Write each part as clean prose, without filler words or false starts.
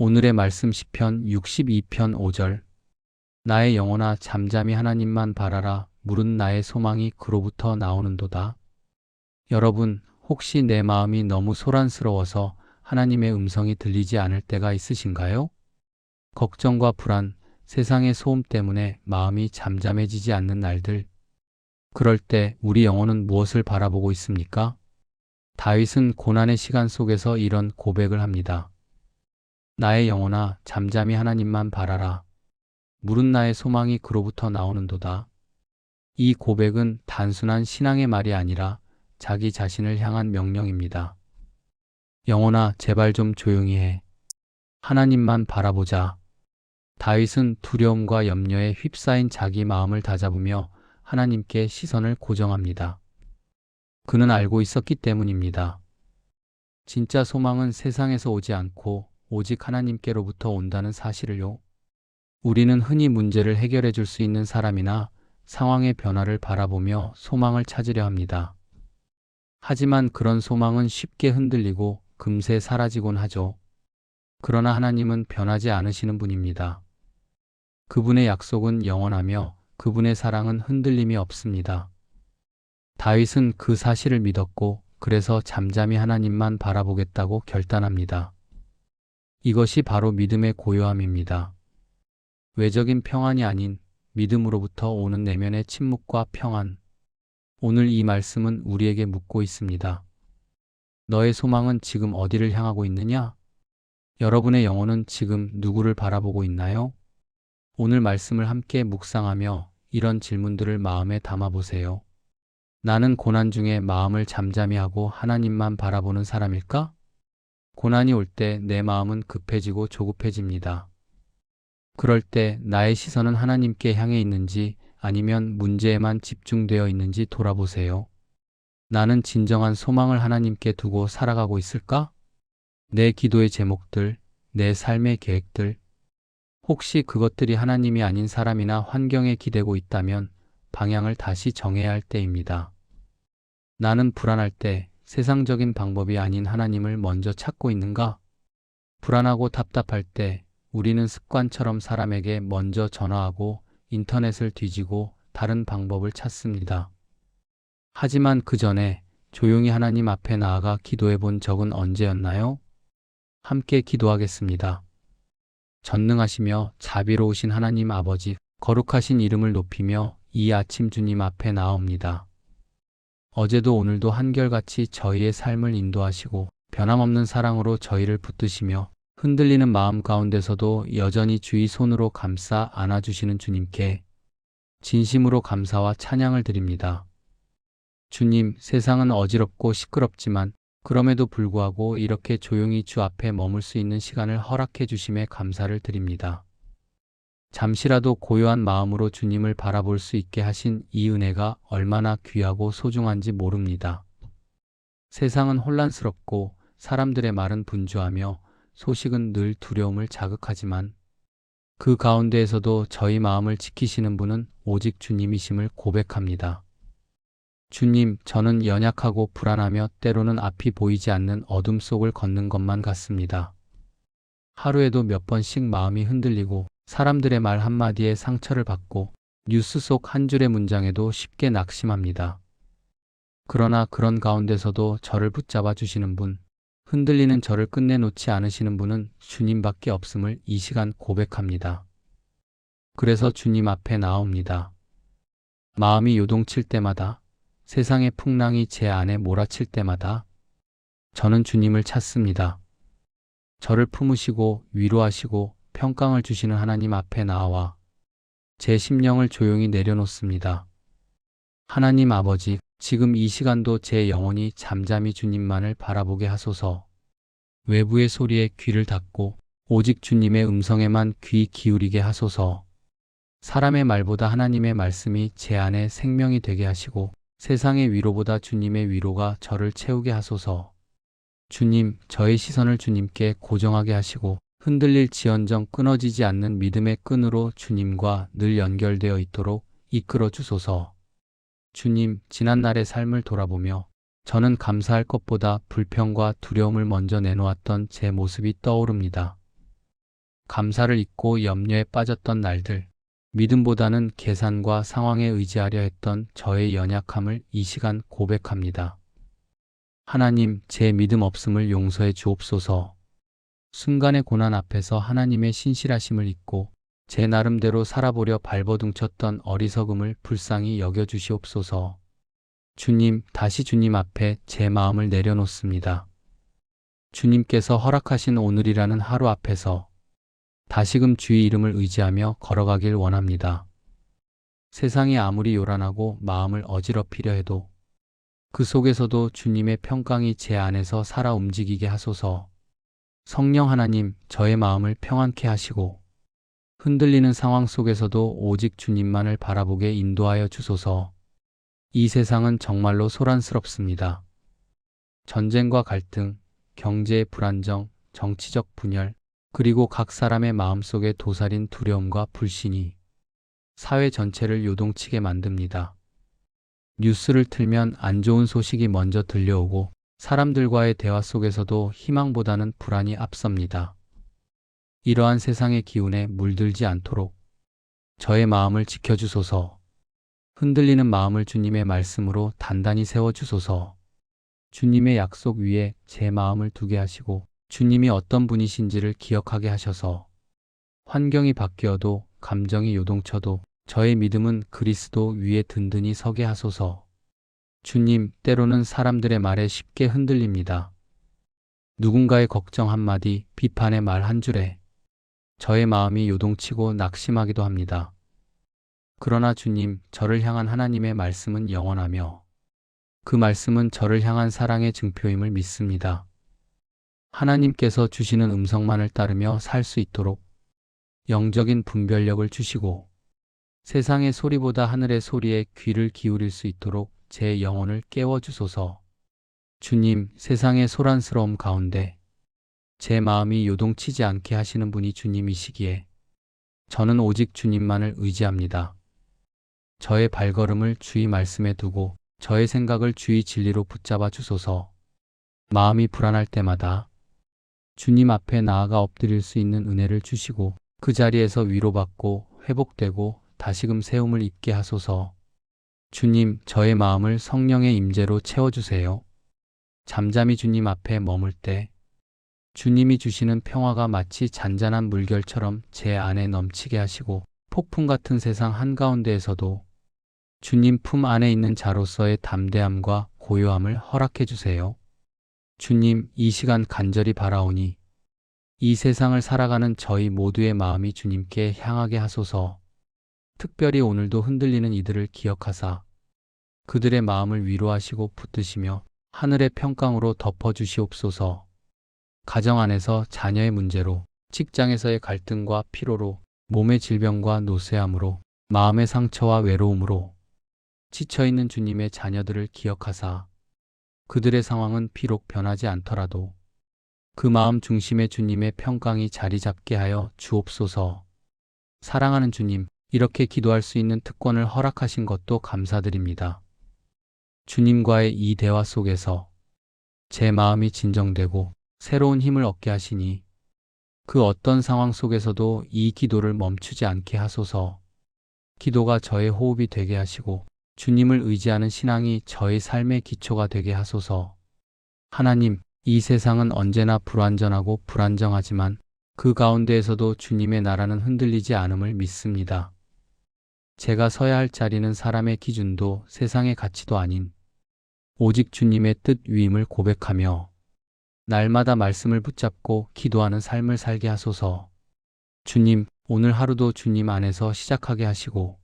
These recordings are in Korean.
오늘의 말씀 시편 62편 5절. 나의 영혼아 잠잠히 하나님만 바라라. 물은 나의 소망이 그로부터 나오는도다. 여러분, 혹시 내 마음이 너무 소란스러워서 하나님의 음성이 들리지 않을 때가 있으신가요? 걱정과 불안, 세상의 소음 때문에 마음이 잠잠해지지 않는 날들. 그럴 때 우리 영혼은 무엇을 바라보고 있습니까? 다윗은 고난의 시간 속에서 이런 고백을 합니다. 나의 영혼아 잠잠히 하나님만 바라라. 물은 나의 소망이 그로부터 나오는도다. 이 고백은 단순한 신앙의 말이 아니라 자기 자신을 향한 명령입니다. 영혼아 제발 좀 조용히 해. 하나님만 바라보자. 다윗은 두려움과 염려에 휩싸인 자기 마음을 다잡으며 하나님께 시선을 고정합니다. 그는 알고 있었기 때문입니다. 진짜 소망은 세상에서 오지 않고 오직 하나님께로부터 온다는 사실을요. 우리는 흔히 문제를 해결해 줄 수 있는 사람이나 상황의 변화를 바라보며 소망을 찾으려 합니다. 하지만 그런 소망은 쉽게 흔들리고 금세 사라지곤 하죠. 그러나 하나님은 변하지 않으시는 분입니다. 그분의 약속은 영원하며 그분의 사랑은 흔들림이 없습니다. 다윗은 그 사실을 믿었고 그래서 잠잠히 하나님만 바라보겠다고 결단합니다. 이것이 바로 믿음의 고요함입니다. 외적인 평안이 아닌 믿음으로부터 오는 내면의 침묵과 평안. 오늘 이 말씀은 우리에게 묻고 있습니다. 너의 소망은 지금 어디를 향하고 있느냐? 여러분의 영혼은 지금 누구를 바라보고 있나요? 오늘 말씀을 함께 묵상하며 이런 질문들을 마음에 담아보세요. 나는 고난 중에 마음을 잠잠히 하고 하나님만 바라보는 사람일까? 고난이 올 때 내 마음은 급해지고 조급해집니다. 그럴 때 나의 시선은 하나님께 향해 있는지 아니면 문제에만 집중되어 있는지 돌아보세요. 나는 진정한 소망을 하나님께 두고 살아가고 있을까? 내 기도의 제목들, 내 삶의 계획들, 혹시 그것들이 하나님이 아닌 사람이나 환경에 기대고 있다면 방향을 다시 정해야 할 때입니다. 나는 불안할 때 세상적인 방법이 아닌 하나님을 먼저 찾고 있는가? 불안하고 답답할 때 우리는 습관처럼 사람에게 먼저 전화하고 인터넷을 뒤지고 다른 방법을 찾습니다. 하지만 그 전에 조용히 하나님 앞에 나아가 기도해 본 적은 언제였나요? 함께 기도하겠습니다. 전능하시며 자비로우신 하나님 아버지, 거룩하신 이름을 높이며 이 아침 주님 앞에 나옵니다. 어제도 오늘도 한결같이 저희의 삶을 인도하시고 변함없는 사랑으로 저희를 붙드시며 흔들리는 마음 가운데서도 여전히 주의 손으로 감싸 안아주시는 주님께 진심으로 감사와 찬양을 드립니다. 주님, 세상은 어지럽고 시끄럽지만 그럼에도 불구하고 이렇게 조용히 주 앞에 머물 수 있는 시간을 허락해 주심에 감사를 드립니다. 잠시라도 고요한 마음으로 주님을 바라볼 수 있게 하신 이 은혜가 얼마나 귀하고 소중한지 모릅니다. 세상은 혼란스럽고 사람들의 말은 분주하며 소식은 늘 두려움을 자극하지만 그 가운데에서도 저희 마음을 지키시는 분은 오직 주님이심을 고백합니다. 주님, 저는 연약하고 불안하며 때로는 앞이 보이지 않는 어둠 속을 걷는 것만 같습니다. 하루에도 몇 번씩 마음이 흔들리고 사람들의 말 한마디에 상처를 받고 뉴스 속 한 줄의 문장에도 쉽게 낙심합니다. 그러나 그런 가운데서도 저를 붙잡아 주시는 분, 흔들리는 저를 끝내놓지 않으시는 분은 주님밖에 없음을 이 시간 고백합니다. 그래서 주님 앞에 나옵니다. 마음이 요동칠 때마다, 세상의 풍랑이 제 안에 몰아칠 때마다 저는 주님을 찾습니다. 저를 품으시고 위로하시고 평강을 주시는 하나님 앞에 나와 제 심령을 조용히 내려놓습니다. 하나님 아버지, 지금 이 시간도 제 영혼이 잠잠히 주님만을 바라보게 하소서. 외부의 소리에 귀를 닫고 오직 주님의 음성에만 귀 기울이게 하소서. 사람의 말보다 하나님의 말씀이 제 안에 생명이 되게 하시고 세상의 위로보다 주님의 위로가 저를 채우게 하소서. 주님, 저의 시선을 주님께 고정하게 하시고 흔들릴지언정 끊어지지 않는 믿음의 끈으로 주님과 늘 연결되어 있도록 이끌어 주소서. 주님, 지난날의 삶을 돌아보며 저는 감사할 것보다 불평과 두려움을 먼저 내놓았던 제 모습이 떠오릅니다. 감사를 잊고 염려에 빠졌던 날들, 믿음보다는 계산과 상황에 의지하려 했던 저의 연약함을 이 시간 고백합니다. 하나님, 제 믿음 없음을 용서해 주옵소서. 순간의 고난 앞에서 하나님의 신실하심을 잊고 제 나름대로 살아보려 발버둥쳤던 어리석음을 불쌍히 여겨주시옵소서. 주님, 다시 주님 앞에 제 마음을 내려놓습니다. 주님께서 허락하신 오늘이라는 하루 앞에서 다시금 주의 이름을 의지하며 걸어가길 원합니다. 세상이 아무리 요란하고 마음을 어지럽히려 해도 그 속에서도 주님의 평강이 제 안에서 살아 움직이게 하소서. 성령 하나님, 저의 마음을 평안케 하시고 흔들리는 상황 속에서도 오직 주님만을 바라보게 인도하여 주소서. 이 세상은 정말로 소란스럽습니다. 전쟁과 갈등, 경제의 불안정, 정치적 분열, 그리고 각 사람의 마음속에 도사린 두려움과 불신이 사회 전체를 요동치게 만듭니다. 뉴스를 틀면 안 좋은 소식이 먼저 들려오고 사람들과의 대화 속에서도 희망보다는 불안이 앞섭니다. 이러한 세상의 기운에 물들지 않도록 저의 마음을 지켜주소서. 흔들리는 마음을 주님의 말씀으로 단단히 세워주소서. 주님의 약속 위에 제 마음을 두게 하시고 주님이 어떤 분이신지를 기억하게 하셔서 환경이 바뀌어도 감정이 요동쳐도 저의 믿음은 그리스도 위에 든든히 서게 하소서. 주님, 때로는 사람들의 말에 쉽게 흔들립니다. 누군가의 걱정 한마디, 비판의 말 한 줄에 저의 마음이 요동치고 낙심하기도 합니다. 그러나 주님, 저를 향한 하나님의 말씀은 영원하며 그 말씀은 저를 향한 사랑의 증표임을 믿습니다. 하나님께서 주시는 음성만을 따르며 살 수 있도록 영적인 분별력을 주시고 세상의 소리보다 하늘의 소리에 귀를 기울일 수 있도록 제 영혼을 깨워주소서. 주님, 세상의 소란스러움 가운데 제 마음이 요동치지 않게 하시는 분이 주님이시기에 저는 오직 주님만을 의지합니다. 저의 발걸음을 주의 말씀에 두고 저의 생각을 주의 진리로 붙잡아 주소서. 마음이 불안할 때마다 주님 앞에 나아가 엎드릴 수 있는 은혜를 주시고 그 자리에서 위로받고 회복되고 다시금 세움을 입게 하소서. 주님, 저의 마음을 성령의 임재로 채워주세요. 잠잠히 주님 앞에 머물 때 주님이 주시는 평화가 마치 잔잔한 물결처럼 제 안에 넘치게 하시고 폭풍 같은 세상 한가운데에서도 주님 품 안에 있는 자로서의 담대함과 고요함을 허락해 주세요. 주님, 이 시간 간절히 바라오니 이 세상을 살아가는 저희 모두의 마음이 주님께 향하게 하소서. 특별히 오늘도 흔들리는 이들을 기억하사 그들의 마음을 위로하시고 붙드시며 하늘의 평강으로 덮어주시옵소서. 가정 안에서 자녀의 문제로, 직장에서의 갈등과 피로로, 몸의 질병과 노쇠함으로, 마음의 상처와 외로움으로 지쳐있는 주님의 자녀들을 기억하사 그들의 상황은 비록 변하지 않더라도 그 마음 중심에 주님의 평강이 자리 잡게 하여 주옵소서. 사랑하는 주님, 이렇게 기도할 수 있는 특권을 허락하신 것도 감사드립니다. 주님과의 이 대화 속에서 제 마음이 진정되고 새로운 힘을 얻게 하시니 그 어떤 상황 속에서도 이 기도를 멈추지 않게 하소서. 기도가 저의 호흡이 되게 하시고 주님을 의지하는 신앙이 저의 삶의 기초가 되게 하소서. 하나님, 이 세상은 언제나 불완전하고 불안정하지만 그 가운데에서도 주님의 나라는 흔들리지 않음을 믿습니다. 제가 서야 할 자리는 사람의 기준도 세상의 가치도 아닌 오직 주님의 뜻 위임을 고백하며 날마다 말씀을 붙잡고 기도하는 삶을 살게 하소서. 주님, 오늘 하루도 주님 안에서 시작하게 하시고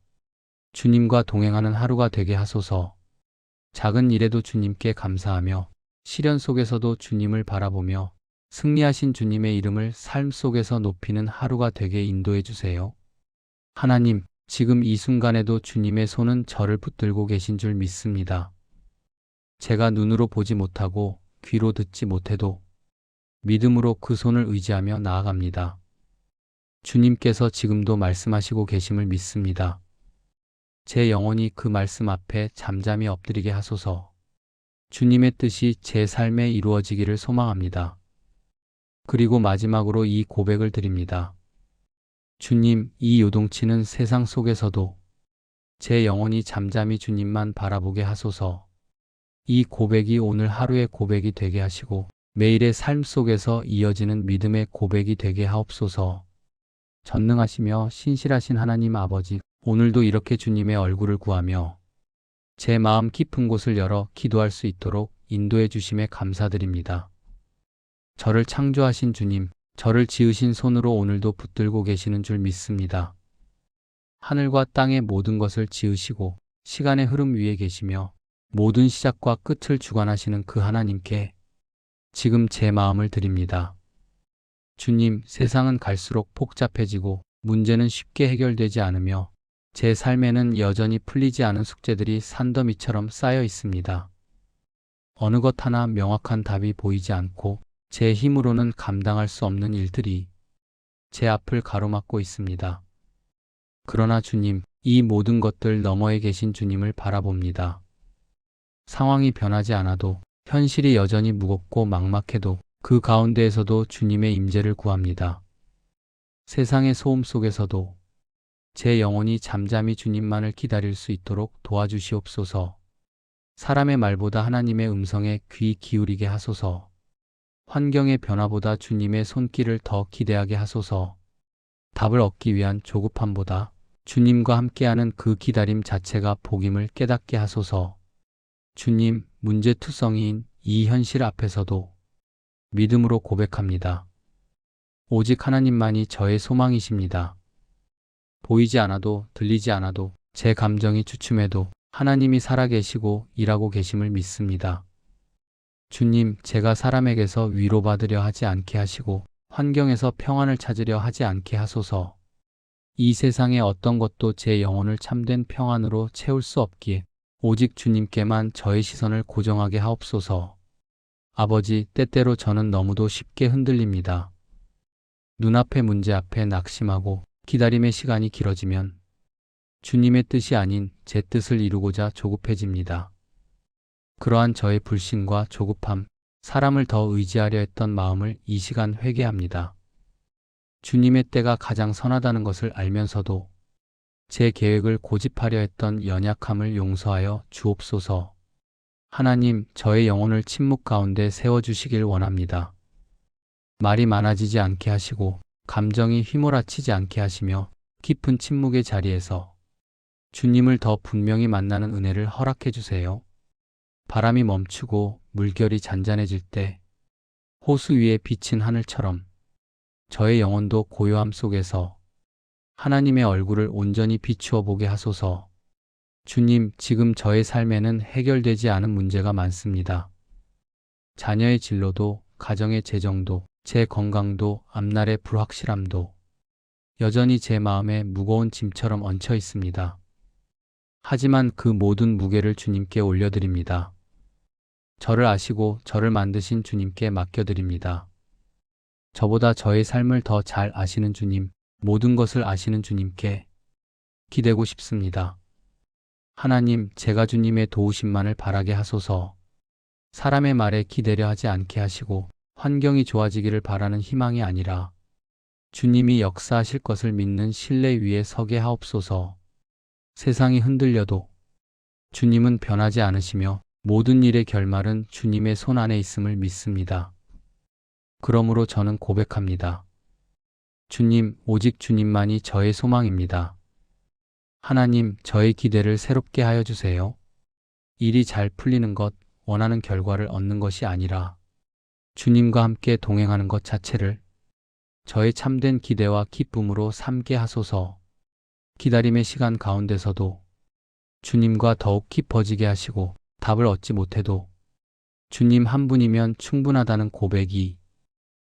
주님과 동행하는 하루가 되게 하소서. 작은 일에도 주님께 감사하며 시련 속에서도 주님을 바라보며 승리하신 주님의 이름을 삶 속에서 높이는 하루가 되게 인도해 주세요. 하나님, 지금 이 순간에도 주님의 손은 저를 붙들고 계신 줄 믿습니다. 제가 눈으로 보지 못하고 귀로 듣지 못해도 믿음으로 그 손을 의지하며 나아갑니다. 주님께서 지금도 말씀하시고 계심을 믿습니다. 제 영혼이 그 말씀 앞에 잠잠히 엎드리게 하소서. 주님의 뜻이 제 삶에 이루어지기를 소망합니다. 그리고 마지막으로 이 고백을 드립니다. 주님, 이 요동치는 세상 속에서도 제 영혼이 잠잠히 주님만 바라보게 하소서. 이 고백이 오늘 하루의 고백이 되게 하시고 매일의 삶 속에서 이어지는 믿음의 고백이 되게 하옵소서. 전능하시며 신실하신 하나님 아버지, 오늘도 이렇게 주님의 얼굴을 구하며 제 마음 깊은 곳을 열어 기도할 수 있도록 인도해 주심에 감사드립니다. 저를 창조하신 주님, 저를 지으신 손으로 오늘도 붙들고 계시는 줄 믿습니다. 하늘과 땅의 모든 것을 지으시고 시간의 흐름 위에 계시며 모든 시작과 끝을 주관하시는 그 하나님께 지금 제 마음을 드립니다. 주님, 세상은 갈수록 복잡해지고 문제는 쉽게 해결되지 않으며 제 삶에는 여전히 풀리지 않은 숙제들이 산더미처럼 쌓여 있습니다. 어느 것 하나 명확한 답이 보이지 않고 제 힘으로는 감당할 수 없는 일들이 제 앞을 가로막고 있습니다. 그러나 주님, 이 모든 것들 너머에 계신 주님을 바라봅니다. 상황이 변하지 않아도, 현실이 여전히 무겁고 막막해도 그 가운데에서도 주님의 임재를 구합니다. 세상의 소음 속에서도 제 영혼이 잠잠히 주님만을 기다릴 수 있도록 도와주시옵소서. 사람의 말보다 하나님의 음성에 귀 기울이게 하소서. 환경의 변화보다 주님의 손길을 더 기대하게 하소서. 답을 얻기 위한 조급함보다 주님과 함께하는 그 기다림 자체가 복임을 깨닫게 하소서. 주님, 문제투성이인 이 현실 앞에서도 믿음으로 고백합니다. 오직 하나님만이 저의 소망이십니다. 보이지 않아도, 들리지 않아도, 제 감정이 주춤해도 하나님이 살아계시고 일하고 계심을 믿습니다. 주님, 제가 사람에게서 위로받으려 하지 않게 하시고 환경에서 평안을 찾으려 하지 않게 하소서. 이 세상의 어떤 것도 제 영혼을 참된 평안으로 채울 수 없기에 오직 주님께만 저의 시선을 고정하게 하옵소서. 아버지, 때때로 저는 너무도 쉽게 흔들립니다. 눈앞의 문제 앞에 낙심하고 기다림의 시간이 길어지면 주님의 뜻이 아닌 제 뜻을 이루고자 조급해집니다. 그러한 저의 불신과 조급함, 사람을 더 의지하려 했던 마음을 이 시간 회개합니다. 주님의 때가 가장 선하다는 것을 알면서도 제 계획을 고집하려 했던 연약함을 용서하여 주옵소서. 하나님, 저의 영혼을 침묵 가운데 세워주시길 원합니다. 말이 많아지지 않게 하시고 감정이 휘몰아치지 않게 하시며 깊은 침묵의 자리에서 주님을 더 분명히 만나는 은혜를 허락해 주세요. 바람이 멈추고 물결이 잔잔해질 때 호수 위에 비친 하늘처럼 저의 영혼도 고요함 속에서 하나님의 얼굴을 온전히 비추어 보게 하소서. 주님, 지금 저의 삶에는 해결되지 않은 문제가 많습니다. 자녀의 진로도, 가정의 재정도, 제 건강도, 앞날의 불확실함도 여전히 제 마음에 무거운 짐처럼 얹혀 있습니다. 하지만 그 모든 무게를 주님께 올려드립니다. 저를 아시고 저를 만드신 주님께 맡겨드립니다. 저보다 저의 삶을 더 잘 아시는 주님, 모든 것을 아시는 주님께 기대고 싶습니다. 하나님, 제가 주님의 도우심만을 바라게 하소서. 사람의 말에 기대려 하지 않게 하시고 환경이 좋아지기를 바라는 희망이 아니라 주님이 역사하실 것을 믿는 신뢰 위에 서게 하옵소서. 세상이 흔들려도 주님은 변하지 않으시며 모든 일의 결말은 주님의 손 안에 있음을 믿습니다. 그러므로 저는 고백합니다. 주님, 오직 주님만이 저의 소망입니다. 하나님, 저의 기대를 새롭게 하여 주세요. 일이 잘 풀리는 것, 원하는 결과를 얻는 것이 아니라 주님과 함께 동행하는 것 자체를 저의 참된 기대와 기쁨으로 삼게 하소서. 기다림의 시간 가운데서도 주님과 더욱 깊어지게 하시고 답을 얻지 못해도 주님 한 분이면 충분하다는 고백이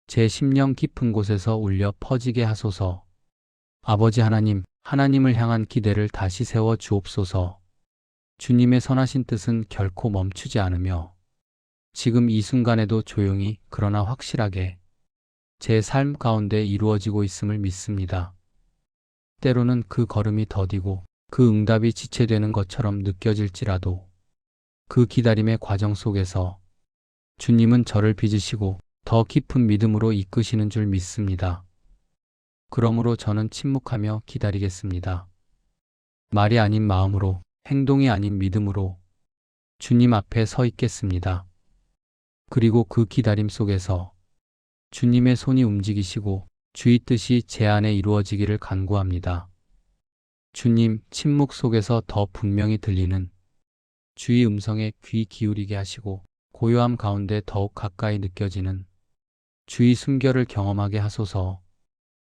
제 심령 깊은 곳에서 울려 퍼지게 하소서. 아버지 하나님, 하나님을 향한 기대를 다시 세워 주옵소서. 주님의 선하신 뜻은 결코 멈추지 않으며 지금 이 순간에도 조용히 그러나 확실하게 제 삶 가운데 이루어지고 있음을 믿습니다. 때로는 그 걸음이 더디고 그 응답이 지체되는 것처럼 느껴질지라도 그 기다림의 과정 속에서 주님은 저를 빚으시고 더 깊은 믿음으로 이끄시는 줄 믿습니다. 그러므로 저는 침묵하며 기다리겠습니다. 말이 아닌 마음으로, 행동이 아닌 믿음으로 주님 앞에 서 있겠습니다. 그리고 그 기다림 속에서 주님의 손이 움직이시고 주의 뜻이 제 안에 이루어지기를 간구합니다. 주님, 침묵 속에서 더 분명히 들리는 주의 음성에 귀 기울이게 하시고 고요함 가운데 더욱 가까이 느껴지는 주의 숨결을 경험하게 하소서.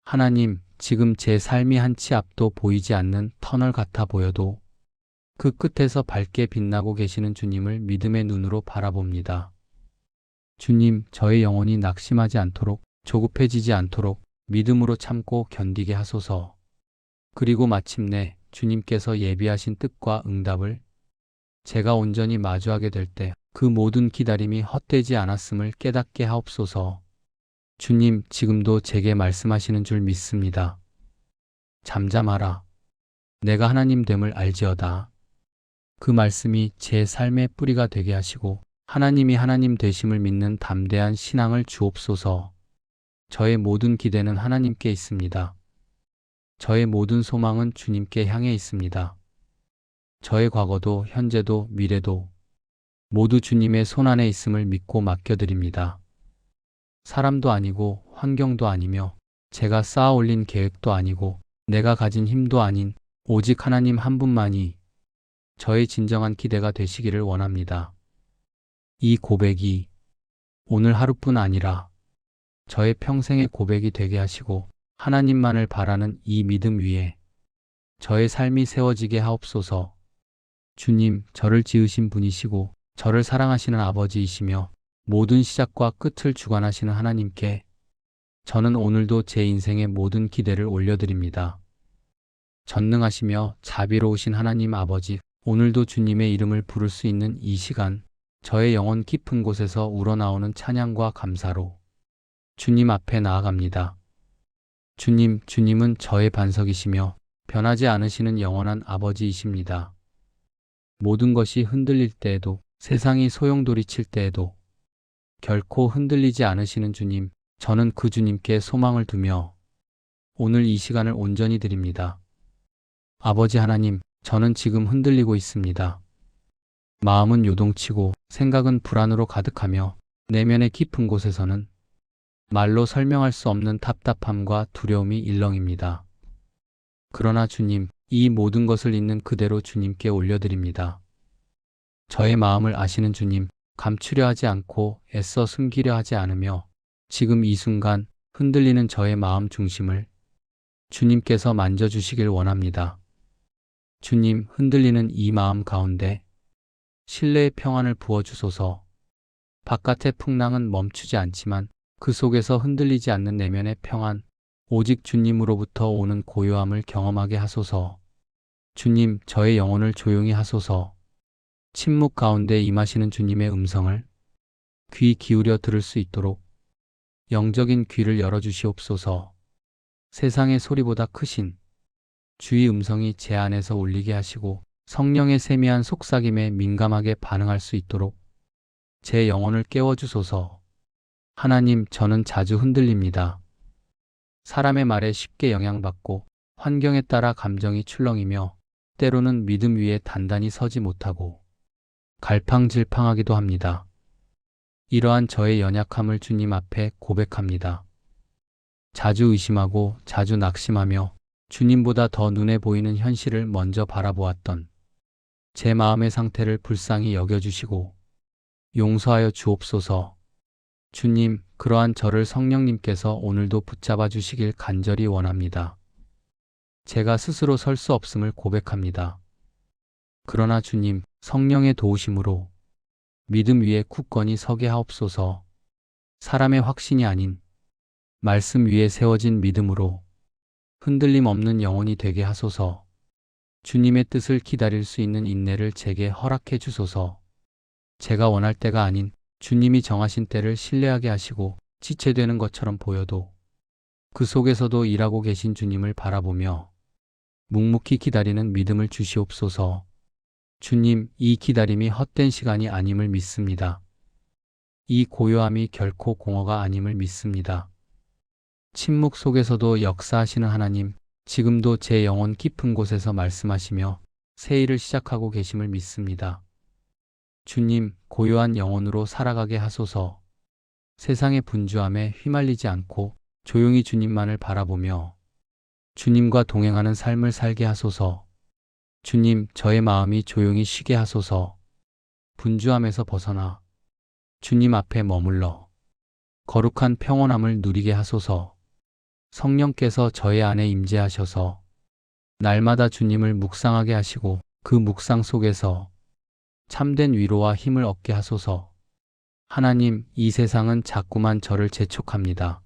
하나님, 지금 제 삶이 한 치 앞도 보이지 않는 터널 같아 보여도 그 끝에서 밝게 빛나고 계시는 주님을 믿음의 눈으로 바라봅니다. 주님, 저의 영혼이 낙심하지 않도록, 조급해지지 않도록 믿음으로 참고 견디게 하소서. 그리고 마침내 주님께서 예비하신 뜻과 응답을 제가 온전히 마주하게 될 때 그 모든 기다림이 헛되지 않았음을 깨닫게 하옵소서. 주님, 지금도 제게 말씀하시는 줄 믿습니다. 잠잠하라. 내가 하나님 됨을 알지어다. 그 말씀이 제 삶의 뿌리가 되게 하시고 하나님이 하나님 되심을 믿는 담대한 신앙을 주옵소서. 저의 모든 기대는 하나님께 있습니다. 저의 모든 소망은 주님께 향해 있습니다. 저의 과거도 현재도 미래도 모두 주님의 손안에 있음을 믿고 맡겨드립니다. 사람도 아니고 환경도 아니며 제가 쌓아 올린 계획도 아니고 내가 가진 힘도 아닌 오직 하나님 한 분만이 저의 진정한 기대가 되시기를 원합니다. 이 고백이 오늘 하루뿐 아니라 저의 평생의 고백이 되게 하시고 하나님만을 바라는 이 믿음 위에 저의 삶이 세워지게 하옵소서. 주님, 저를 지으신 분이시고 저를 사랑하시는 아버지이시며 모든 시작과 끝을 주관하시는 하나님께 저는 오늘도 제 인생의 모든 기대를 올려드립니다. 전능하시며 자비로우신 하나님 아버지, 오늘도 주님의 이름을 부를 수 있는 이 시간, 저의 영혼 깊은 곳에서 우러나오는 찬양과 감사로 주님 앞에 나아갑니다. 주님, 주님은 저의 반석이시며 변하지 않으시는 영원한 아버지이십니다. 모든 것이 흔들릴 때에도, 세상이 소용돌이칠 때에도 결코 흔들리지 않으시는 주님, 저는 그 주님께 소망을 두며 오늘 이 시간을 온전히 드립니다. 아버지 하나님, 저는 지금 흔들리고 있습니다. 마음은 요동치고 생각은 불안으로 가득하며 내면의 깊은 곳에서는 말로 설명할 수 없는 답답함과 두려움이 일렁입니다. 그러나 주님, 이 모든 것을 있는 그대로 주님께 올려드립니다. 저의 마음을 아시는 주님, 감추려 하지 않고 애써 숨기려 하지 않으며 지금 이 순간 흔들리는 저의 마음 중심을 주님께서 만져주시길 원합니다. 주님, 흔들리는 이 마음 가운데 신뢰의 평안을 부어주소서. 바깥의 풍랑은 멈추지 않지만 그 속에서 흔들리지 않는 내면의 평안, 오직 주님으로부터 오는 고요함을 경험하게 하소서. 주님, 저의 영혼을 조용히 하소서. 침묵 가운데 임하시는 주님의 음성을 귀 기울여 들을 수 있도록 영적인 귀를 열어주시옵소서. 세상의 소리보다 크신 주의 음성이 제 안에서 울리게 하시고 성령의 세미한 속삭임에 민감하게 반응할 수 있도록 제 영혼을 깨워주소서. 하나님, 저는 자주 흔들립니다. 사람의 말에 쉽게 영향받고 환경에 따라 감정이 출렁이며 때로는 믿음 위에 단단히 서지 못하고 갈팡질팡하기도 합니다. 이러한 저의 연약함을 주님 앞에 고백합니다. 자주 의심하고 자주 낙심하며 주님보다 더 눈에 보이는 현실을 먼저 바라보았던 제 마음의 상태를 불쌍히 여겨주시고 용서하여 주옵소서. 주님, 그러한 저를 성령님께서 오늘도 붙잡아 주시길 간절히 원합니다. 제가 스스로 설 수 없음을 고백합니다. 그러나 주님, 성령의 도우심으로 믿음 위에 굳건히 서게 하옵소서. 사람의 확신이 아닌 말씀 위에 세워진 믿음으로 흔들림 없는 영혼이 되게 하소서. 주님의 뜻을 기다릴 수 있는 인내를 제게 허락해 주소서. 제가 원할 때가 아닌 주님이 정하신 때를 신뢰하게 하시고 지체되는 것처럼 보여도 그 속에서도 일하고 계신 주님을 바라보며 묵묵히 기다리는 믿음을 주시옵소서. 주님, 이 기다림이 헛된 시간이 아님을 믿습니다. 이 고요함이 결코 공허가 아님을 믿습니다. 침묵 속에서도 역사하시는 하나님, 지금도 제 영혼 깊은 곳에서 말씀하시며 새 일을 시작하고 계심을 믿습니다. 주님, 고요한 영혼으로 살아가게 하소서. 세상의 분주함에 휘말리지 않고 조용히 주님만을 바라보며 주님과 동행하는 삶을 살게 하소서. 주님, 저의 마음이 조용히 쉬게 하소서. 분주함에서 벗어나 주님 앞에 머물러 거룩한 평온함을 누리게 하소서. 성령께서 저의 안에 임재하셔서 날마다 주님을 묵상하게 하시고 그 묵상 속에서 참된 위로와 힘을 얻게 하소서. 하나님, 이 세상은 자꾸만 저를 재촉합니다.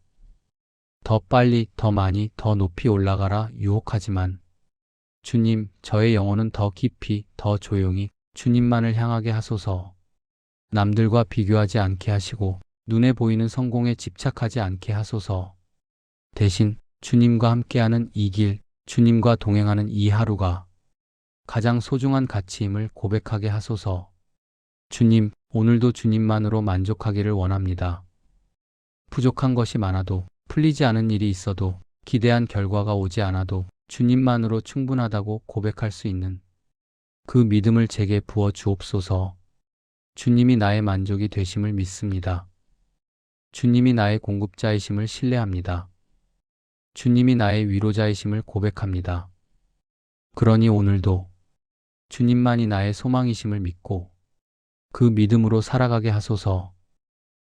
더 빨리, 더 많이, 더 높이 올라가라 유혹하지만 주님, 저의 영혼은 더 깊이, 더 조용히 주님만을 향하게 하소서. 남들과 비교하지 않게 하시고 눈에 보이는 성공에 집착하지 않게 하소서. 대신 주님과 함께하는 이 길, 주님과 동행하는 이 하루가 가장 소중한 가치임을 고백하게 하소서. 주님, 오늘도 주님만으로 만족하기를 원합니다. 부족한 것이 많아도, 풀리지 않은 일이 있어도, 기대한 결과가 오지 않아도 주님만으로 충분하다고 고백할 수 있는 그 믿음을 제게 부어 주옵소서. 주님이 나의 만족이 되심을 믿습니다. 주님이 나의 공급자이심을 신뢰합니다. 주님이 나의 위로자이심을 고백합니다. 그러니 오늘도 주님만이 나의 소망이심을 믿고 그 믿음으로 살아가게 하소서.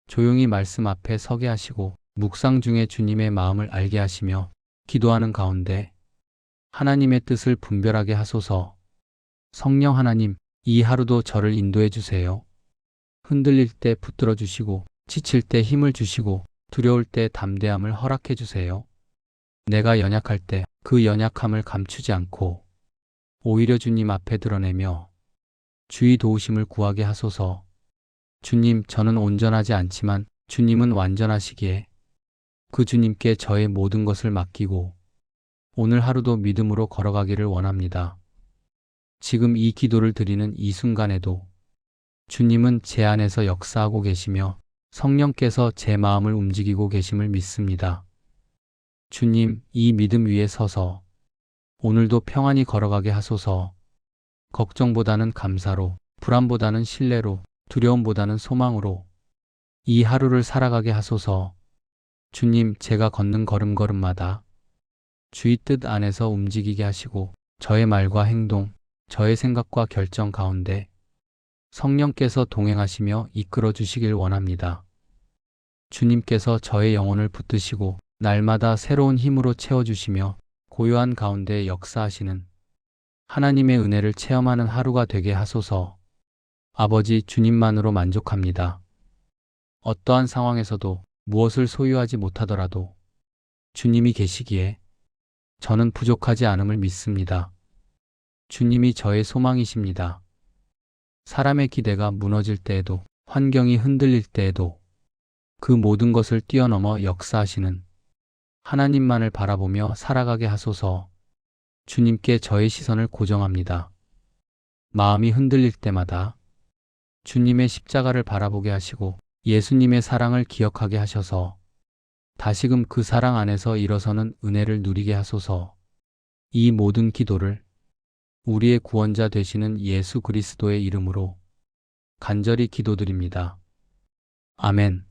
조용히 말씀 앞에 서게 하시고 묵상 중에 주님의 마음을 알게 하시며 기도하는 가운데 하나님의 뜻을 분별하게 하소서. 성령 하나님, 이 하루도 저를 인도해 주세요. 흔들릴 때 붙들어 주시고 지칠 때 힘을 주시고 두려울 때 담대함을 허락해 주세요. 내가 연약할 때 그 연약함을 감추지 않고 오히려 주님 앞에 드러내며 주의 도우심을 구하게 하소서. 주님, 저는 온전하지 않지만 주님은 완전하시기에 그 주님께 저의 모든 것을 맡기고 오늘 하루도 믿음으로 걸어가기를 원합니다. 지금 이 기도를 드리는 이 순간에도 주님은 제 안에서 역사하고 계시며 성령께서 제 마음을 움직이고 계심을 믿습니다. 주님, 이 믿음 위에 서서 오늘도 평안히 걸어가게 하소서. 걱정보다는 감사로, 불안보다는 신뢰로, 두려움보다는 소망으로 이 하루를 살아가게 하소서. 주님, 제가 걷는 걸음걸음마다 주의 뜻 안에서 움직이게 하시고 저의 말과 행동, 저의 생각과 결정 가운데 성령께서 동행하시며 이끌어 주시길 원합니다. 주님께서 저의 영혼을 붙드시고 날마다 새로운 힘으로 채워주시며 고요한 가운데 역사하시는 하나님의 은혜를 체험하는 하루가 되게 하소서. 아버지, 주님만으로 만족합니다. 어떠한 상황에서도 무엇을 소유하지 못하더라도 주님이 계시기에 저는 부족하지 않음을 믿습니다. 주님이 저의 소망이십니다. 사람의 기대가 무너질 때에도, 환경이 흔들릴 때에도 그 모든 것을 뛰어넘어 역사하시는 하나님만을 바라보며 살아가게 하소서. 주님께 저의 시선을 고정합니다. 마음이 흔들릴 때마다 주님의 십자가를 바라보게 하시고 예수님의 사랑을 기억하게 하셔서 다시금 그 사랑 안에서 일어서는 은혜를 누리게 하소서. 이 모든 기도를 우리의 구원자 되시는 예수 그리스도의 이름으로 간절히 기도드립니다. 아멘.